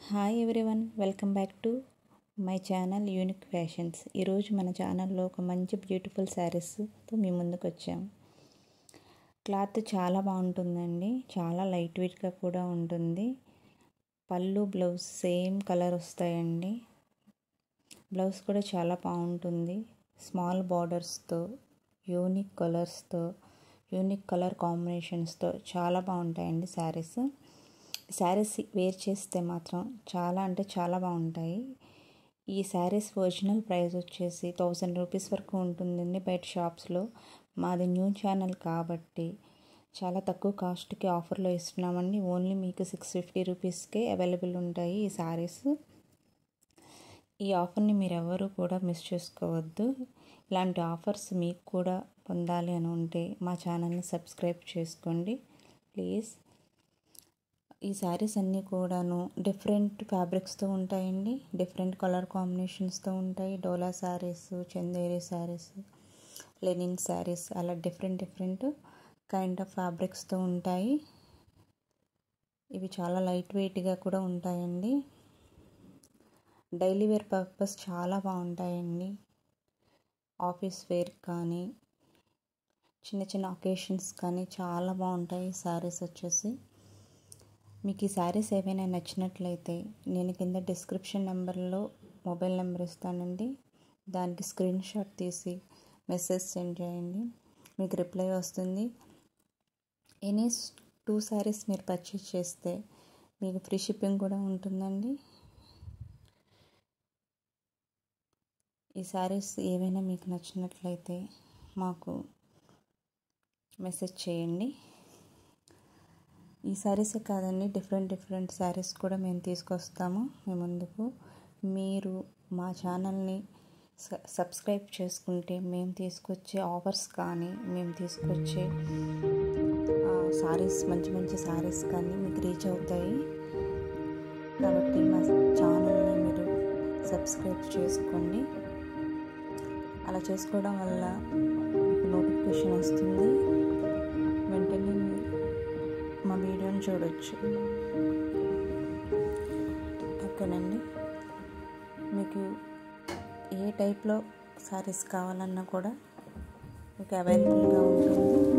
Hi everyone, welcome back to my channel unique fashions. ఈరోజు మన ఛానల్లో ఒక మంచి బ్యూటిఫుల్ శారీస్తో మీ ముందుకు వచ్చాము. క్లాత్ చాలా బాగుంటుందండి, చాలా లైట్ వెయిట్గా కూడా ఉంటుంది. పళ్ళు బ్లౌజ్ సేమ్ కలర్ వస్తాయండి. బ్లౌజ్ కూడా చాలా బాగుంటుంది. స్మాల్ బార్డర్స్తో, యూనిక్ కలర్స్తో, యూనిక్ కలర్ కాంబినేషన్స్తో చాలా బాగుంటాయండి శారీస్. శారీస్ వేర్ చేస్తే మాత్రం చాలా అంటే చాలా బాగుంటాయి. ఈ శారీస్ ఒరిజినల్ ప్రైస్ వచ్చేసి 1000 రూపీస్ వరకు ఉంటుందండి బయట షాప్స్లో. మాది న్యూ ఛానల్ కాబట్టి చాలా తక్కువ కాస్ట్కి ఆఫర్లో ఇస్తున్నామండి. ఓన్లీ మీకు 650 రూపీస్కే అవైలబుల్ ఉంటాయి ఈ శారీస్. ఈ ఆఫర్ని మీరు ఎవరు కూడా మిస్ చేసుకోవద్దు. ఇలాంటి ఆఫర్స్ మీకు కూడా పొందాలి అని ఉంటే మా ఛానల్ని సబ్స్క్రైబ్ చేసుకోండి ప్లీజ్. ఈ శారీస్ అన్నీ కూడాను డిఫరెంట్ ఫ్యాబ్రిక్స్తో ఉంటాయండి, డిఫరెంట్ కలర్ కాంబినేషన్స్తో ఉంటాయి. డోలా శారీస్, చందేరి శారీస్, లెనిన్ శారీస్, అలా డిఫరెంట్ కైండ్ ఆఫ్ ఫ్యాబ్రిక్స్తో ఉంటాయి. ఇవి చాలా లైట్ వెయిట్గా కూడా ఉంటాయండి. డైలీ వేర్ పర్పస్ చాలా బాగుంటాయండి. ఆఫీస్ వేర్ కానీ, చిన్న చిన్న ఒకేషన్స్ కానీ చాలా బాగుంటాయి ఈ శారీస్ వచ్చేసి. మీకు ఈ శారీస్ ఏవైనా నచ్చినట్లయితే నేను కింద డిస్క్రిప్షన్ నెంబర్లో మొబైల్ నెంబర్ ఇస్తానండి. దానికి స్క్రీన్ షాట్ తీసి మెసేజ్ సెండ్ చేయండి, మీకు రిప్లై వస్తుంది. ఎనీ 2 శారీస్ మీరు పర్చేస్ చేస్తే మీకు ఫ్రీ షిప్పింగ్ కూడా ఉంటుందండి. ఈ శారీస్ ఏవైనా మీకు నచ్చినట్లయితే మాకు మెసేజ్ చేయండి. ఈ శారీసే కాదండి, డిఫరెంట్ శారీస్ కూడా మేము తీసుకొస్తాము మీ ముందుకు. మీరు మా ఛానల్ని సబ్స్క్రైబ్ చేసుకుంటే మేము తీసుకొచ్చే ఆఫర్స్ కానీ, మేము తీసుకొచ్చే శారీస్, మంచి శారీస్ కానీ మీకు రీచ్ అవుతాయి. కాబట్టి మా ఛానల్ని మీరు సబ్స్క్రైబ్ చేసుకోండి. అలా చేసుకోవడం వల్ల మీకు నోటిఫికేషన్ వస్తుంది, వెంటనే మా వీడియోని చూడొచ్చు. ఓకేనండి. మీకు ఏ టైప్లో శారీస్ కావాలన్నా కూడా మీకు అవైలబుల్గా ఉంటుంది.